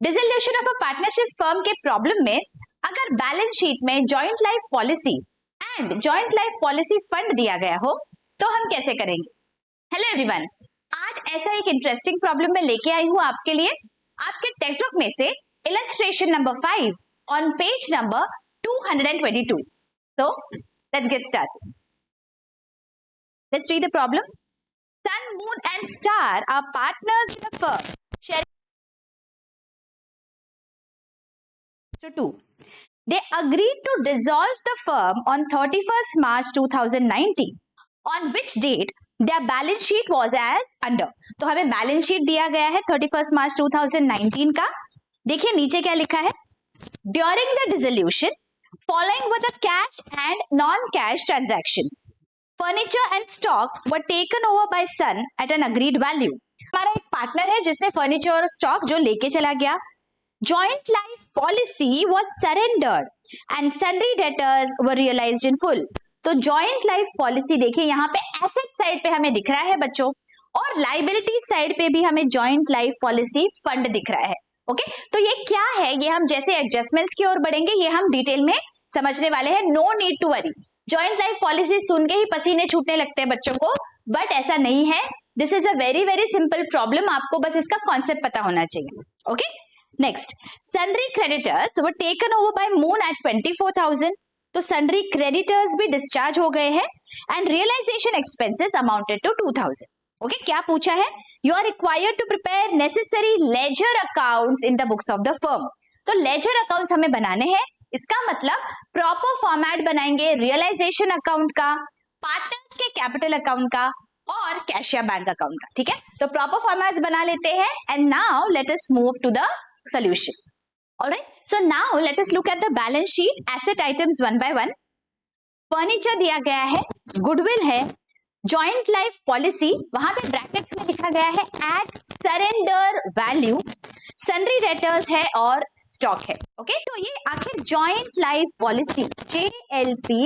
Dissolution of a partnership firm के problem में अगर बैलेंस शीट में joint life policy and joint life policy fund दिया गया हो तो हम कैसे करेंगे। हेलो एवरीवन, आज ऐसा एक इंटरेस्टिंग प्रॉब्लम मैं लेके आई हूं आपके लिए। आपके टेक्स्ट बुक में से illustration number 5 on page number 222। So let's get started. Let's read the problem. Sun, moon and star are partners in a firm sharing 2. They agreed to dissolve the firm on 31st March 2019, on which date their balance sheet was as under. तो हमें balance sheet दिया गया है 31st मार्च 2019 का। देखिए नीचे क्या लिखा है। During the dissolution, following were the cash and non-cash transactions. Furniture and stock were taken over by Sun at an agreed value. हमारा एक पार्टनर है जिसने फर्नीचर और स्टॉक जो लेके चला गया। Joint life policy was surrendered and sundry debtors were realized in full. तो joint life policy देखिए यहाँ पे एसेट साइड पे हमें दिख रहा है बच्चों, और लाइबिलिटी साइड पे भी हमें joint life policy फंड दिख रहा है। ओके तो ये क्या है, ये हम जैसे एडजस्टमेंट्स की ओर बढ़ेंगे ये हम डिटेल में समझने वाले हैं। No need to worry. Joint life policy सुन के ही पसीने छूटने लगते हैं बच्चों को, बट ऐसा नहीं है। This is a very very simple problem, आपको बस इसका कॉन्सेप्ट पता होना चाहिए। Okay next, sundry creditors were taken over by Moon at 24,000। तो सन्ड्री क्रेडिटर्स भी डिस्चार्ज हो गए हैं and realisation expenses amounted to 2,000। Okay क्या पूछा है, you are required to prepare necessary ledger accounts in the books of the firm. तो ledger accounts हमें बनाने हैं, इसका मतलब प्रॉपर फॉर्मेट बनाएंगे रियलाइजेशन अकाउंट का, पार्टनर्स के कैपिटल अकाउंट का और कैश या बैंक अकाउंट का। ठीक है, तो प्रॉपर फॉर्मेट्स बना लेते हैं and now let us move to the solution. Alright, so now let us look at the balance sheet asset items one by one. Furniture दिया गया है, गुडविल है, जॉइंट लाइफ पॉलिसी वहां पे ब्रैकेट्स में लिखा गया है at surrender value, sundry debtors है और स्टॉक है। ओके तो ये आखिर जॉइंट लाइफ पॉलिसी JLP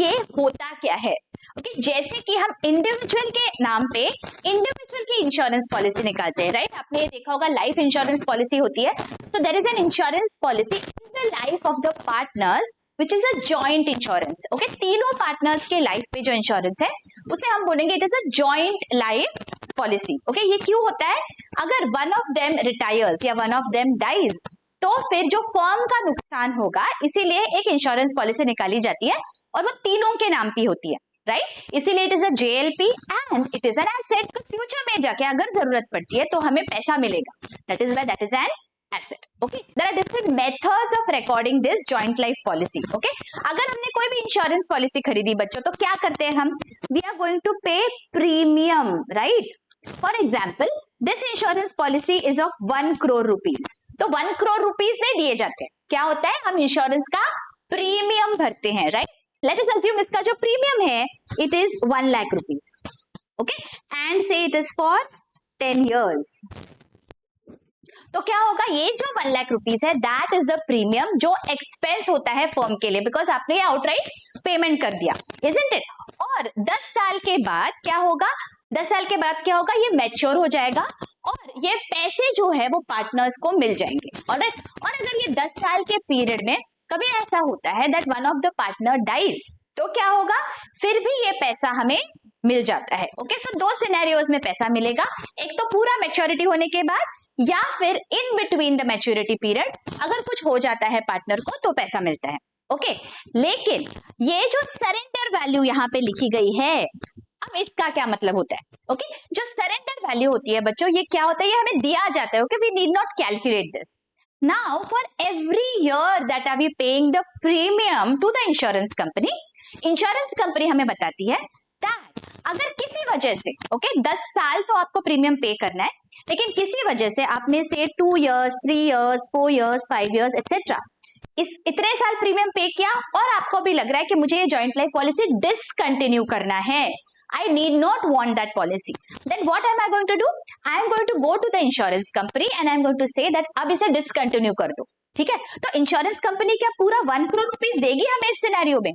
ये होता क्या है। ओके जैसे कि हम इंडिविजुअल के नाम पे इंडिविजुअल की इंश्योरेंस पॉलिसी निकालते हैं, राइट। आपने ये देखा होगा लाइफ इंश्योरेंस पॉलिसी होती है, तो there is an insurance policy in the life of the partners which is a joint insurance. Okay तीनों पार्टनर्स के लाइफ पे जो इंश्योरेंस है उसे हम बोलेंगे it is a joint life policy. Okay ये क्यों होता है, अगर वन ऑफ देम रिटायर्स या वन ऑफ देम डाइज तो फिर जो फर्म का नुकसान होगा, इसीलिए एक इंश्योरेंस पॉलिसी निकाली जाती है और वो तीनों के नाम पे होती है, राइट। इसीलिए it is a JLP and it is an asset. Future में जाके अगर जरूरत पड़ती है तो हमें पैसा मिलेगा, that is why that is an asset. Okay there are different methods of recording this joint life policy. Okay अगर हमने कोई भी इंश्योरेंस पॉलिसी खरीदी बच्चों तो क्या करते हैं हम, वी आर गोइंग टू पे premium, right. For example this insurance policy is of 1 crore rupees। तो 1 crore rupees नहीं दिए जाते, क्या होता है हम इंश्योरेंस का प्रीमियम भरते हैं, राइट। लेट अस अज्यूम इसका जो प्रीमियम है it is 1 lakh rupees। Okay and से इट इज फॉर 10 years। तो क्या होगा, ये जो 1 lakh rupees है दैट इज द प्रीमियम जो एक्सपेंस होता है फर्म के लिए, बिकॉज आपने ये आउटराइट पेमेंट कर दिया, इजंट इट। और 10 साल के बाद क्या होगा, 10 साल के बाद क्या होगा, ये मैच्योर हो जाएगा और ये पैसे जो है वो पार्टनर्स को मिल जाएंगे। ऑलराइट, और अगर ये 10 साल के पीरियड में कभी ऐसा होता है that one of the partner dies तो क्या होगा, फिर भी ये पैसा हमें मिल जाता है। ओके सो दो सिनेरियोज में पैसा मिलेगा, एक तो पूरा मैच्योरिटी होने के बाद या फिर in between the maturity period, अगर कुछ हो जाता है पार्टनर को तो पैसा मिलता है। ओके लेकिन ये जो सरेंडर वैल्यू यहाँ पे लिखी गई है, अब इसका क्या मतलब होता है। ओके जो सरेंडर वैल्यू होती है बच्चों ये क्या होता है, ये हमें दिया जाता है। Okay we need not calculate this. Now for every year that are we paying the premium to the insurance company, insurance company हमें बताती है that अगर किसी वजह से 10 साल तो आपको प्रीमियम पे करना है, लेकिन किसी वजह से आपने से 2 years, 3 years, 4 years, 5 years etcetera इतने साल प्रीमियम पे किया और आपको भी लग रहा है कि मुझे ये जॉइंट लाइफ पॉलिसी डिसकंटिन्यू करना है, I need not want that policy. Then what am I going to do? I am going to go to the insurance company and I am going to say that अब इसे discontinue कर दो। ठीक है, तो insurance company क्या पूरा 1 crore rupees देगी हमें इस सिनेरियो में?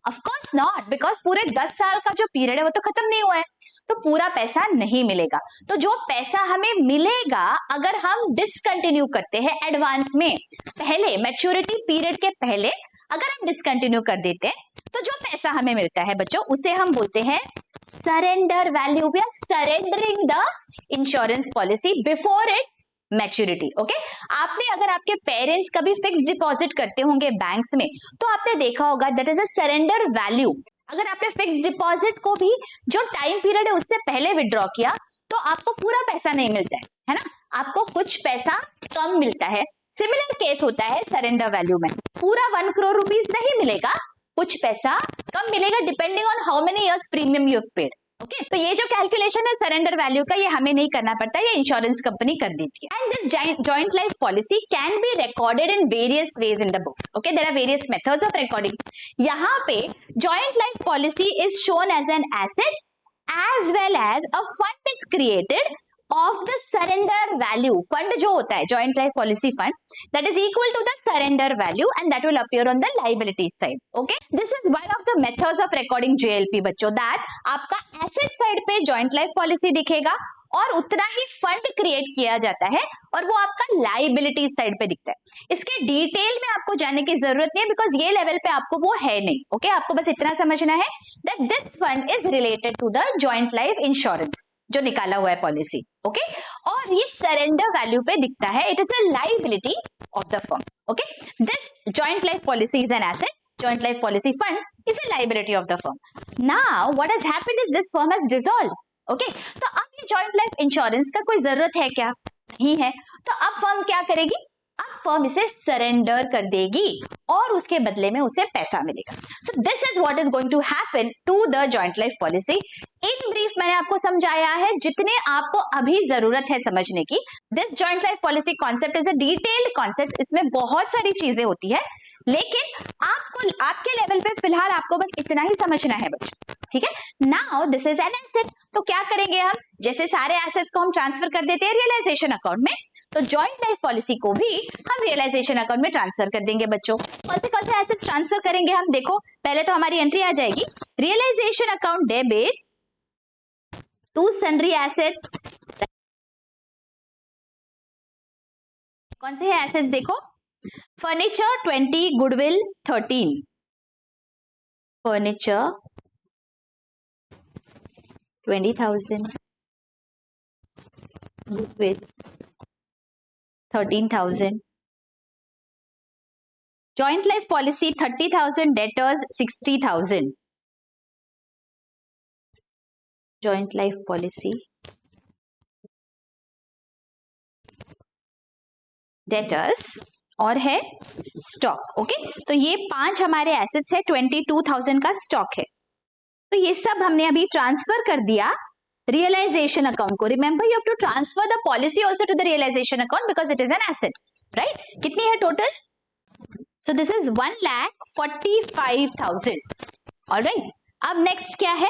ऑफ कोर्स नॉट, बिकॉज पूरे 10 साल का जो पीरियड है वो तो खत्म नहीं हुआ है, तो पूरा पैसा नहीं मिलेगा। तो जो पैसा हमें मिलेगा अगर हम डिसकंटिन्यू करते हैं एडवांस में, पहले मैच्योरिटी पीरियड के पहले अगर हम डिसकंटिन्यू कर देते हैं तो जो पैसा हमें मिलता है बच्चों उसे हम बोलते हैं surrender value. We are surrendering the insurance policy before it maturity. Okay, आपने अगर आपके पेरेंट्स कभी फिक्स डिपॉजिट करते होंगे बैंक्स में तो आपने देखा होगा that is a surrender value. अगर आपने फिक्स डिपॉजिट को भी जो टाइम पीरियड है उससे पहले विड्रॉ किया तो आपको पूरा पैसा नहीं मिलता है ना, आपको कुछ पैसा कम मिलता है। सिमिलर केस होता है सरेंडर वैल्यू में, पूरा 1 करोड़ रुपीस नहीं मिलेगा, कुछ पैसा कम मिलेगा depending on how many years premium you have paid. Okay, तो ये जो कैलकुलेशन है सरेंडर वैल्यू का ये हमें नहीं करना पड़ता, ये इंश्योरेंस कंपनी कर देती है। And this joint life policy can be recorded in various ways in the books. Okay, there are various methods of recording. यहाँ पे joint life policy is shown as an asset as well as a fund is created of the surrender value. Fund जो होता है joint life policy fund that is equal to the surrender value and that will appear on the liability side. Okay, this is one of the methods of recording JLP बच्चों, that आपका asset side पे joint life policy दिखेगा और उतना ही fund create किया जाता है और वो आपका लाइबिलिटी साइड पे दिखता है। इसके डिटेल में आपको जानने की जरूरत नहीं है बिकॉज ये लेवल पे आपको वो है नहीं। ओके, आपको बस इतना समझना है that this fund is related to the joint life insurance जो निकाला हुआ है पॉलिसी। ओके, और ये सरेंडर वैल्यू पे दिखता है, it is a liability of the firm. Okay, this joint life policy is an asset, joint life policy fund is a liability of the firm. Now what has happened is this firm has dissolved. Okay, तो अब ये joint life insurance का कोई जरूरत है क्या? नहीं है। तो अब फर्म क्या करेगी? अब फर्म इसे सरेंडर कर देगी और उसके बदले में उसे पैसा मिलेगा। So this is what is going to happen to the joint life policy. In brief मैंने आपको समझाया है जितने आपको अभी जरूरत है समझने की। This joint life policy concept is a detailed concept, इसमें बहुत सारी चीजें होती है लेकिन आपको आपके लेवल पे फिलहाल आपको बस इतना ही समझना है बच्चों, ठीक है। Now this is an asset, तो क्या करेंगे हम, जैसे सारे एसेट्स को हम ट्रांसफर कर देते हैं रियलाइजेशन अकाउंट में, तो जॉइंट लाइफ पॉलिसी को भी हम रियलाइजेशन अकाउंट में ट्रांसफर कर देंगे बच्चों। कौन से एसेट्स ट्रांसफर करेंगे हम, देखो पहले तो हमारी एंट्री आ जाएगी realisation account debit to sundry assets. कौन से है एसेट्स, देखो furniture 20, goodwill 13, furniture 20,000, goodwill 13,000, joint life policy 30,000, debtors 60,000, joint life policy debtors और है स्टॉक। ओके, तो ये 5 हमारे एसेट्स है, 22,000 का स्टॉक है, तो ये सब हमने अभी ट्रांसफर कर दिया रियलाइजेशन अकाउंट को। Remember you have to transfer the policy also to the realisation account because it is an asset, right. कितनी है total, so this is 1,45,000। Alright, अब नेक्स्ट क्या है,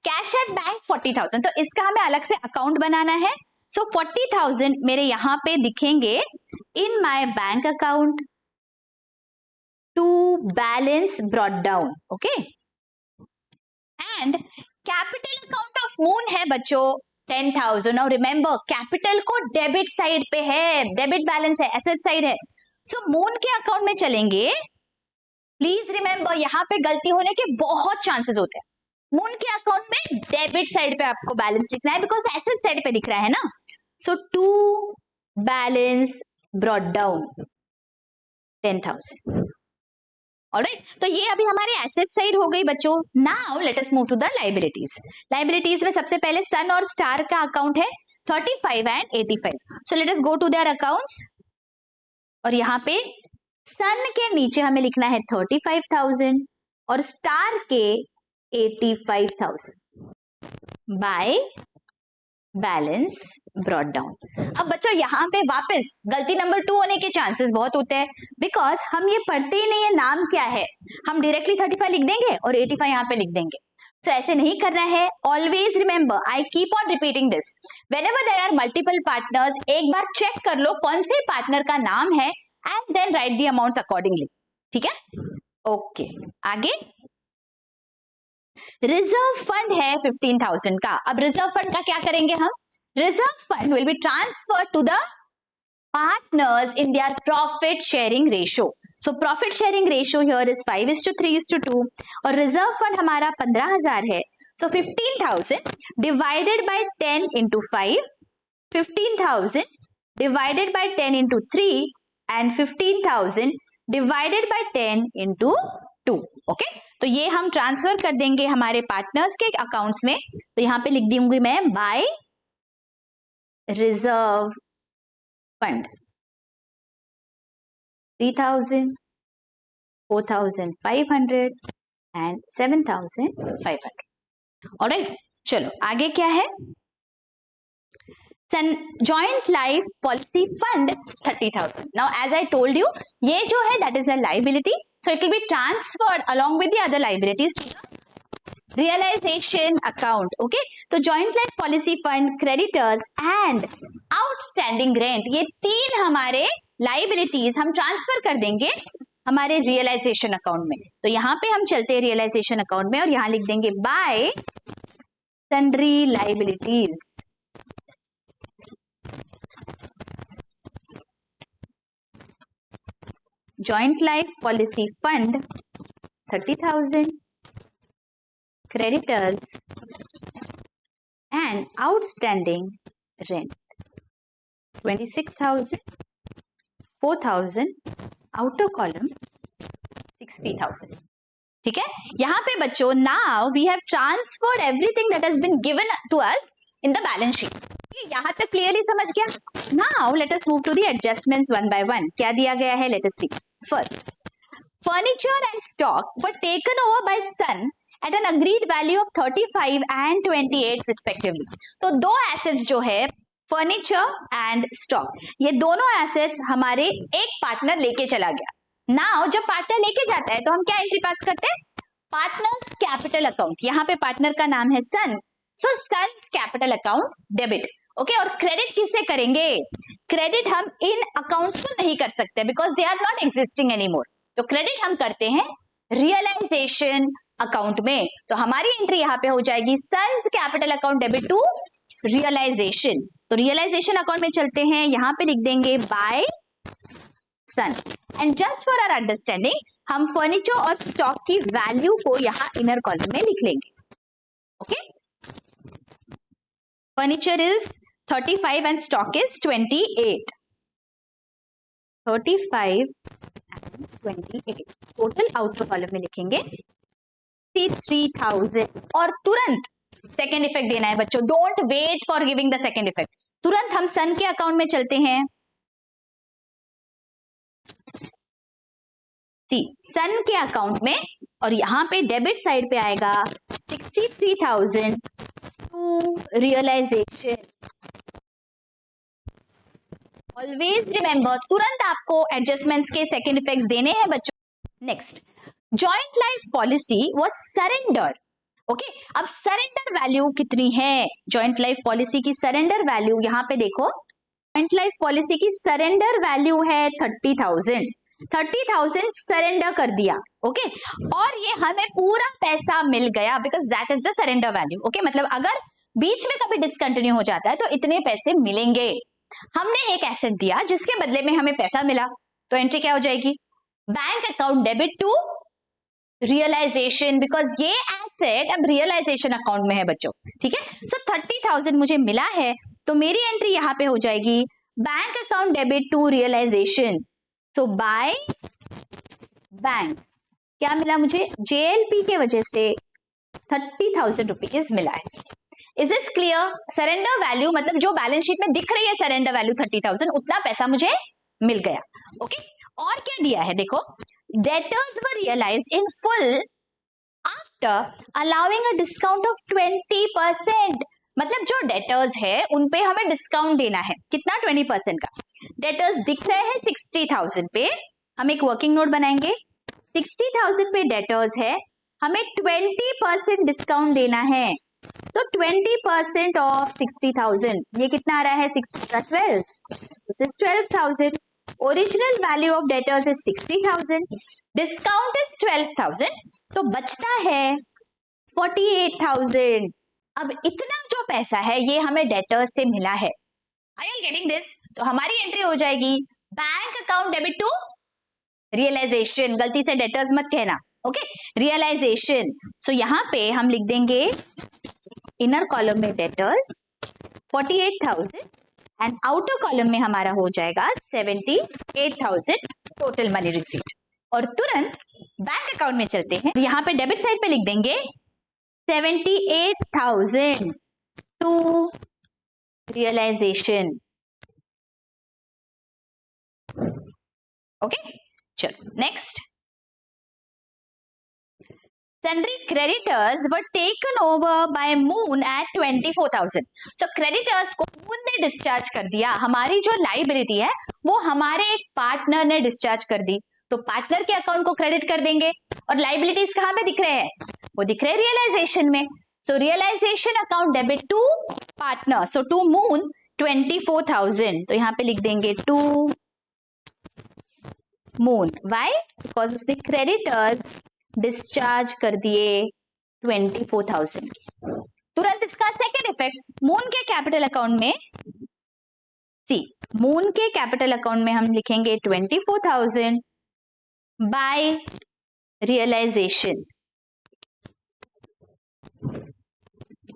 कैश एट बैंक 40,000, तो इसका हमें अलग से अकाउंट बनाना है। सो 40,000 मेरे यहां पे दिखेंगे in my bank account to balance brought down. Okay, and capital account of Moon है बच्चों 10,000। और रिमेंबर कैपिटल को डेबिट साइड पे है, डेबिट बैलेंस है, एसेट साइड है, सो मून के अकाउंट में चलेंगे। प्लीज रिमेंबर यहाँ पे गलती होने के बहुत चांसेस होते हैं। मून के अकाउंट में डेबिट साइड पे आपको बैलेंस लिखना है बिकॉज एसेट साइड पे दिख रहा है ना। So to balance brought down 10,000। Alright, तो ये अभी हमारे एसेट साइड हो गई बच्चों। Now let us move to the liabilities. Liabilities में सबसे पहले सन और स्टार का अकाउंट है 35 and 85। So let us go to their accounts और यहाँ पे सन के नीचे हमें लिखना है 35,000 और स्टार के 85,000 बाय बैलेंस ब्रॉट डाउन। अब बच्चों यहाँ पे वापस गलती नंबर 2 होने के चांसेस बहुत होते हैं बिकॉज हम ये पढ़ते ही नहीं है नाम क्या है, हम डायरेक्टली 35 लिख देंगे और 85 यहाँ पे लिख देंगे। तो ऐसे नहीं करना है। Always remember, I keep on repeating this, whenever there are multiple partners एक बार चेक कर लो कौन से पार्टनर का नाम है and then write the amounts accordingly, ठीक है। ओके, आगे रिजर्व फंड है 15,000 का। अब रिजर्व फंड का क्या करेंगे हम? Reserve fund will be transfer to the partners in their profit sharing ratio. So profit sharing ratio here is 5:3:2 और रिजर्व फंड हमारा 15,000 है. So 15,000 divided by 10 into 5, 15,000 divided by 10 into 3 and 15,000 divided by 10 into 2. Okay, तो ये हम transfer कर देंगे हमारे partners के अकाउंट्स में. तो यहाँ पे लिख दूंगी मैं by reserve fund 3,000, 4,500 and 7,500. Alright, चलो आगे क्या है? Joint life policy fund 30,000. Now as I told you, ये जो है that is a liability, so it will be transferred along with the other liabilities to realisation account. Okay, तो joint life policy fund, creditors and outstanding rent, ये तीन हमारे liabilities हम transfer कर देंगे हमारे रियलाइजेशन अकाउंट में. तो यहाँ पे हम चलते हैं रियलाइजेशन अकाउंट में और यहाँ लिख देंगे bye sundry liabilities. Joint life policy fund 30,000, creditors and outstanding rent 26,000, 4,000, outer column 60,000. ठीक है, यहाँ पे बच्चों now we have transferred everything that has been given to us in the balance sheet. यहाँ तक क्लियरली समझ गया? Now let us move to the adjustments one by one. क्या दिया गया है? Let us see. First, furniture and stock were taken over by Sun at an agreed value of 35 and 28 respectively. तो दो एसेट्स जो है फर्नीचर एंड स्टॉक, ये दोनों एसेट्स हमारे एक पार्टनर लेके चला गया. नाउ जब पार्टनर लेके जाता है तो हम क्या एंट्री पास करते हैं? Partners capital account. यहाँ पे पार्टनर का नाम है Sun, so Sun's capital account debit. Okay, और क्रेडिट किससे करेंगे? क्रेडिट हम इन अकाउंट को नहीं कर सकते because they are not existing anymore. तो क्रेडिट हम करते हैं रियलाइजेशन अकाउंट में. तो हमारी एंट्री यहाँ पे हो जाएगी Sun's capital account debit to realisation. तो रियलाइजेशन अकाउंट में चलते हैं, यहाँ पे लिख देंगे by Sun. And just for our understanding हम फर्नीचर और स्टॉक की वैल्यू को यहाँ इनर कॉलम में लिख लेंगे. Okay, furniture is 35 and stock is 28. 35 and 28 total outer column में लिखेंगे 3,000. और तुरंत सेकेंड इफेक्ट देना है बच्चों. Don't wait for giving the second effect. तुरंत हम सन के अकाउंट में चलते हैं. सन के अकाउंट में, और यहां पे डेबिट साइड पे आएगा 63,000 टू रियलाइजेशन. ऑलवेज रिमेंबर, तुरंत आपको एडजस्टमेंट्स के सेकेंड इफेक्ट्स देने हैं बच्चों. Next, joint life policy was surrendered. Okay, अब सरेंडर वैल्यू कितनी है? जॉइंट लाइफ पॉलिसी की सरेंडर वैल्यू यहाँ पे देखो. जॉइंट लाइफ पॉलिसी की सरेंडर वैल्यू है 30,000. 30,000 सरेंडर कर दिया. ओके, और ये हमें पूरा पैसा मिल गया because that is the surrender value. Okay, मतलब अगर बीच में कभी डिसकंटिन्यू हो जाता है तो इतने पैसे मिलेंगे. हमने एक एसेट दिया जिसके बदले में हमें पैसा मिला, तो एंट्री क्या हो जाएगी? Bank account debit to realisation, because ये एसेट अब रियलाइजेशन अकाउंट में है बच्चों. ठीक है, सो 30,000 मुझे मिला है तो मेरी एंट्री यहाँ पे हो जाएगी bank account debit to realisation. So by bank क्या मिला मुझे? JLP के वजह से 30,000 रुपीज मिला है. Is this clear? Surrender value मतलब जो बैलेंस शीट में दिख रही है सरेंडर वैल्यू 30,000, उतना पैसा मुझे मिल गया. ओके, और क्या दिया है देखो. Debtors were realized in full after allowing a discount of 20%. मतलब जो डेटर्स है उन पे हमें डिस्काउंट देना है. कितना? 20% का. डेटर्स दिख रहे हैं 60,000 पे. हम एक वर्किंग नोट बनाएंगे. 60,000 पे डेटर्स है, हमें 20% डिस्काउंट देना है. सो 20% ऑफ 60,000, ये कितना आ रहा है? 6 + 12, this is 12,000. Original value of debtors is 60,000, discount is 12,000, तो बचता है 48,000। अब इतना जो पैसा है ये हमें डेटर्स से मिला है। Are you getting this? तो हमारी एंट्री हो जाएगी bank account debit to realisation, गलती से डेटर्स मत कहना, ओके, रियलाइजेशन। सो यहाँ पे हम लिख देंगे इनर कॉलम में डेटर्स 48,000 एंड आउटर कॉलम में हमारा हो जाएगा 78,000 टोटल मनी रिसीट। और तुरंत बैंक अकाउंट में चलते हैं, यहाँ पे डेबिट साइड पे लिख देंगे 78,000 टू रियलाइजेशन। ओके, चलो next. Sundry creditors were taken over by Moon at 24,000. So creditors को Moon ने डिस्चार्ज कर दिया, हमारी जो लाइबिलिटी है वो हमारे एक पार्टनर ने डिस्चार्ज कर दी, तो पार्टनर के अकाउंट को क्रेडिट कर देंगे। और लाइबिलिटीज कहाँ पे दिख रहे हैं? वो दिख रहे हैं रियलाइजेशन में। So realisation account debit to partner, so to Moon 24,000, तो यहाँ पे लिख देंगे टू Moon। वाई? बिकॉज उसने क्रेडिटर्स डिस्चार्ज कर दिए 24,000 के। तुरंत इसका सेकेंड इफेक्ट मून के कैपिटल अकाउंट में, मून के कैपिटल अकाउंट में हम लिखेंगे 24,000 बाय रियलाइजेशन।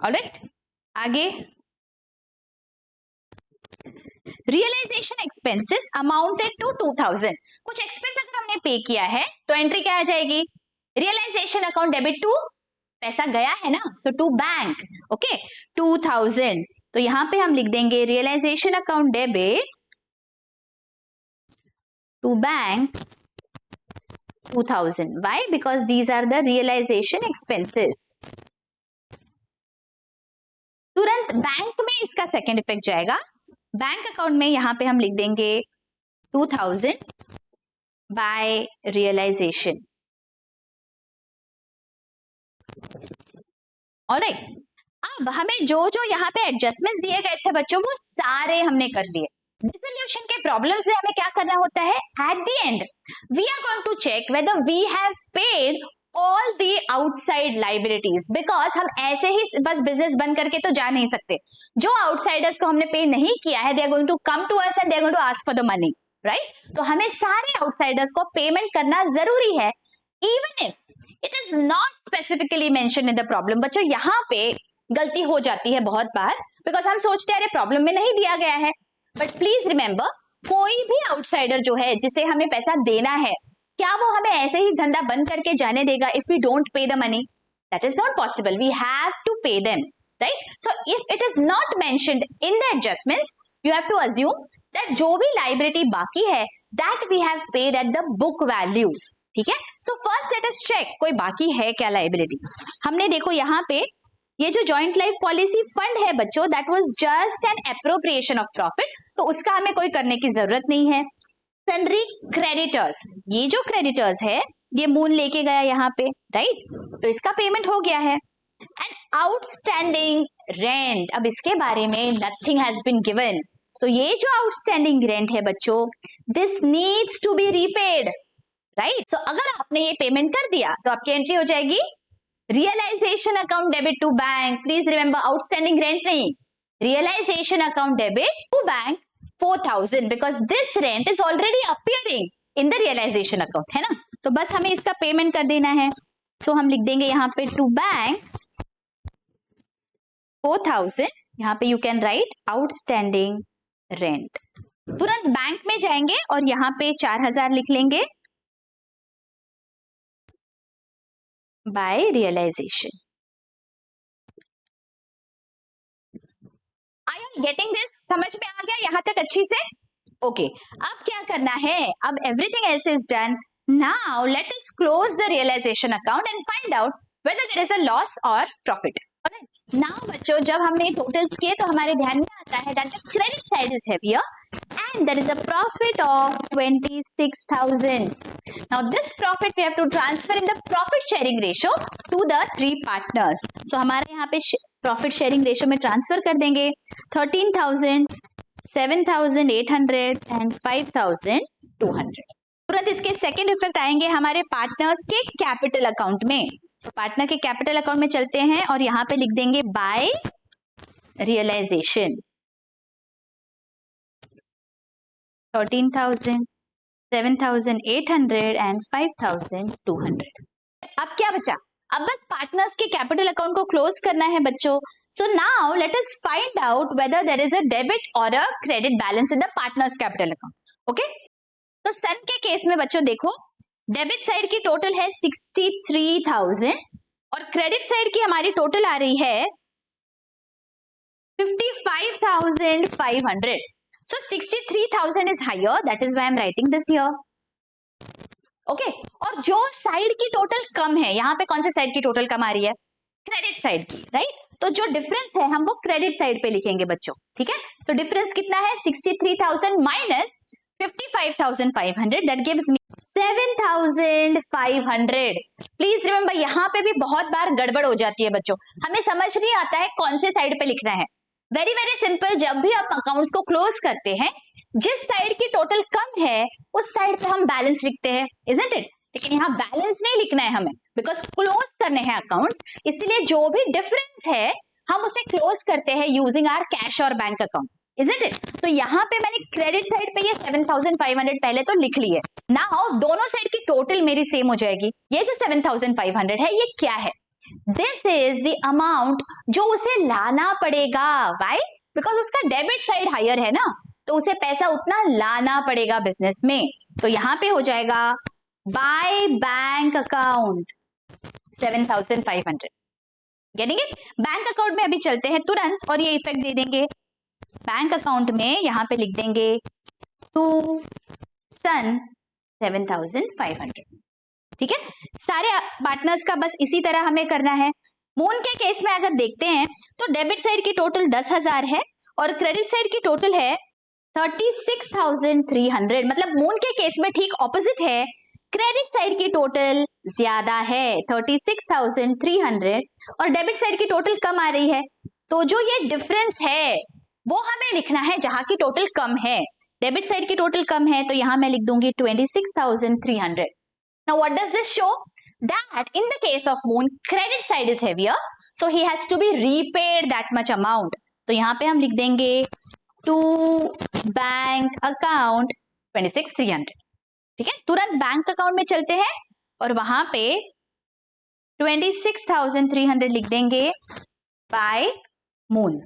ऑलराइट, आगे रियलाइजेशन एक्सपेंसेस अमाउंटेड टू 2,000। कुछ एक्सपेंस अगर हमने पे किया है तो एंट्री क्या आ जाएगी? रियलाइजेशन अकाउंट डेबिट टू, पैसा गया है ना, सो टू बैंक, ओके, 2,000। तो यहां पे हम लिख देंगे realisation account debit to bank 2,000। Why? Because these are the realisation expenses. तुरंत बैंक में इसका सेकेंड इफेक्ट जाएगा। बैंक अकाउंट में यहां पे हम लिख देंगे 2,000 बाय रियलाइजेशन। ऑलराइट, अब हमें जो जो यहाँ पे एडजस्टमेंट्स दिए गए थे बच्चों वो सारे हमने कर लिए। डिसोल्यूशन के प्रॉब्लम से हमें क्या करना होता है? At the end we are going to check whether we have paid all the outside liabilities, because हम ऐसे ही बस बिजनेस बंद करके तो जा नहीं सकते। जो आउटसाइडर्स को हमने पे नहीं किया है, they are going to come to us and they are going to ask for the money, right? तो हमें सारे आउटसाइडर्स को पेमेंट करना जरूरी है, even if it is not specifically mention in the problem. बच्चों यहाँ पे गलती हो जाती है बहुत बार, बिकॉज हम सोचते हैं अरे प्रॉब्लम में नहीं दिया गया है। बट प्लीज रिमेंबर, कोई भी आउटसाइडर जो है जिसे हमें पैसा देना है, क्या वो हमें ऐसे ही धंधा बंद करके जाने देगा if we don't pay the money? That is not possible, we have to pay them, right? So if it is not mentioned in the adjustments, you have to assume that जो भी लाइबिलिटी बाकी है that we have paid at the book value, ठीक है? So first let us check कोई बाकी है क्या लाइबिलिटी। हमने देखो यहाँ पे ये जो जॉइंट लाइफ पॉलिसी फंड है बच्चों, that was just an appropriation of profit, तो उसका हमें कोई करने की जरूरत नहीं है। सन्ड्री क्रेडिटर्स, ये जो क्रेडिटर्स है ये मून लेके गया यहाँ पे, राइट? तो इसका पेमेंट हो गया है। एंड आउटस्टैंडिंग रेंट, अब इसके बारे में नथिंग हैज बीन गिवन, तो ये जो आउटस्टैंडिंग रेंट है बच्चों, this needs to be repaid, right? So अगर आपने ये पेमेंट कर दिया तो आपकी एंट्री हो जाएगी realisation account debit to bank. Please remember, outstanding rent नहीं, realisation account debit to bank 4,000, because this rent is already appearing in the realisation account, है ना? तो बस हमें इसका पेमेंट कर देना है। सो हम लिख देंगे यहाँ पे टू बैंक 4,000, यहाँ पे you can write outstanding rent. तुरंत बैंक में जाएंगे और यहाँ पे 4,000 लिख लेंगे by realisation. Are you getting this? समझ में आ गया यहाँ तक अच्छी से? ओके, अब क्या करना है? अब everything else is done, now let us close the realisation account and find out whether there is a loss और प्रॉफिट। नाउ बच्चों, जब हमने टोटल्स किए तो हमारे ध्यान में आता है that the credit side is heavier and there is a profit of 26,000. Now this profit we have to transfer in the profit sharing ratio to the three partners. So हमारे यहाँ पे profit sharing ratio में transfer कर देंगे 13,000, 7,800 and 5,200. तुरंत इसके second effect आएंगे हमारे पार्टनर्स के कैपिटल अकाउंट में। तो पार्टनर के कैपिटल अकाउंट में चलते हैं और यहां पे लिख देंगे बाय रियलाइजेशन 13,000, 7,800 एंड 5,200। अब क्या बचा? अब बस पार्टनर्स के कैपिटल अकाउंट को क्लोज करना है बच्चों। So now let us find out whether there is a debit और a credit balance in the partners capital account. Okay, तो सन के केस में बच्चों देखो, डेबिट साइड की टोटल है 63,000 और क्रेडिट साइड की हमारी टोटल आ रही है 55,500. So 63,000 is higher, that is why I am writing this here. Okay, और जो साइड की टोटल कम है, यहाँ पे कौन से साइड की टोटल कम आ रही है? क्रेडिट साइड की, राइट? तो जो डिफरेंस है हम वो क्रेडिट साइड पे लिखेंगे बच्चों, ठीक है? तो डिफरेंस कितना है? 63,000 minus 55,500, that gives me 7,500. Please remember, यहाँ पे भी बहुत बार गड़बड़ हो जाती है बच्चों, हमें समझ नहीं आता है कौन से साइड पे लिखना है। वेरी वेरी सिंपल, जब भी आप अकाउंट्स को क्लोज करते हैं, जिस साइड की टोटल कम है उस साइड पे हम बैलेंस लिखते हैं, इजंट इट? लेकिन यहाँ बैलेंस नहीं लिखना है हमें, बिकॉज क्लोज करने हैं अकाउंट्स, इसलिए जो भी डिफरेंस है हम उसे क्लोज करते हैं यूजिंग आवर कैश और बैंक अकाउंट, इजंट इट? तो यहाँ पे मैंने क्रेडिट साइड पे ये 7,500 पहले तो लिख ली है। नाउ दोनों साइड की टोटल मेरी सेम हो जाएगी। ये जो 7,500 है ये क्या है? दिस इज द अमाउंट जो उसे लाना पड़ेगा। व्हाई? बिकॉज उसका डेबिट साइड हायर है ना, तो उसे पैसा उतना लाना पड़ेगा बिजनेस में। तो यहाँ पे हो जाएगा by bank account 7,500। Getting it? Bank account में अभी चलते हैं तुरंत और ये इफेक्ट दे देंगे। बैंक अकाउंट में यहाँ पे लिख देंगे टू सन 7,500, ठीक है? सारे पार्टनर्स का बस इसी तरह हमें करना है। मून के केस में अगर देखते हैं तो डेबिट साइड की टोटल 10,000 है और क्रेडिट साइड की टोटल है 36,300। मतलब मून के केस में ठीक ऑपोजिट है, क्रेडिट साइड की टोटल ज्यादा है 36,300 और डेबिट साइड की टोटल कम आ रही है। तो जो ये डिफरेंस है वो हमें लिखना है जहां की टोटल कम है। डेबिट साइड की टोटल कम है तो यहां मैं लिख दूंगी 26,300। Now what does this show? That in the case of Moon, credit side is heavier, so he has to be repaid that much amount. तो यहाँ पे हम लिख देंगे to bank account 26,300, ठीक है? तुरंत बैंक अकाउंट में चलते हैं और वहां पे 26,300 लिख देंगे by Moon.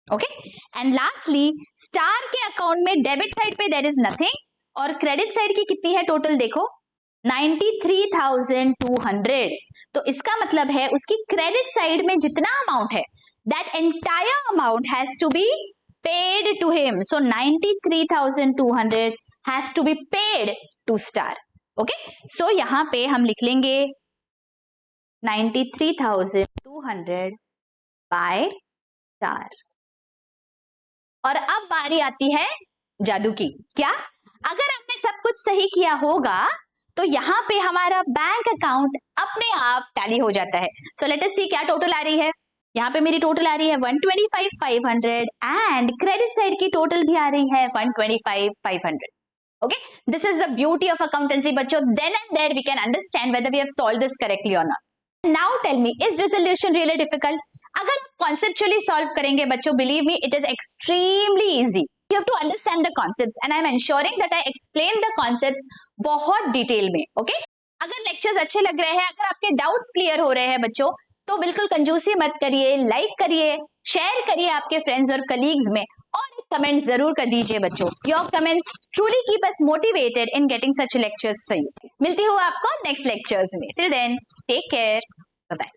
Okay, and lastly star के अकाउंट में डेबिट साइड पे देयर इज नथिंग और क्रेडिट साइड की कितनी है टोटल देखो 93,200। तो इसका मतलब है उसकी क्रेडिट साइड में जितना अमाउंट है that entire amount has to be paid to him. So 93,200 has to be paid to star. Okay, so यहां पे हम लिख लेंगे 93,200 बाय स्टार। और अब बारी आती है जादू की। क्या? अगर हमने सब कुछ सही किया होगा तो यहाँ पे हमारा बैंक अकाउंट अपने आप टैली हो जाता है। सो लेट अस सी क्या टोटल आ रही है। यहाँ पे मेरी टोटल आ रही है 125,500 एंड क्रेडिट साइड की टोटल भी आ रही है 125,500। Okay, this is the beauty of accountancy बच्चों। Then and there we can understand whether we have solved this correctly और not. Now tell me, is resolution really difficult? अगर आप conceptually solve करेंगे बच्चों, believe me it is extremely easy. You have to understand the concepts and I am ensuring that I explain the concepts बहुत detail में। Okay, अगर lectures अच्छे लग रहे हैं, अगर आपके डाउट्स क्लियर हो रहे हैं बच्चों, तो बिल्कुल कंजूसी मत करिए, लाइक करिए, शेयर करिए आपके फ्रेंड्स और कलीग्स में और एक कमेंट जरूर कर दीजिए बच्चों। Your comments truly keep us motivated in getting such lectures for you. मिलती हूँ आपको नेक्स्ट लेक्चर्स में। Till then take care, bye bye.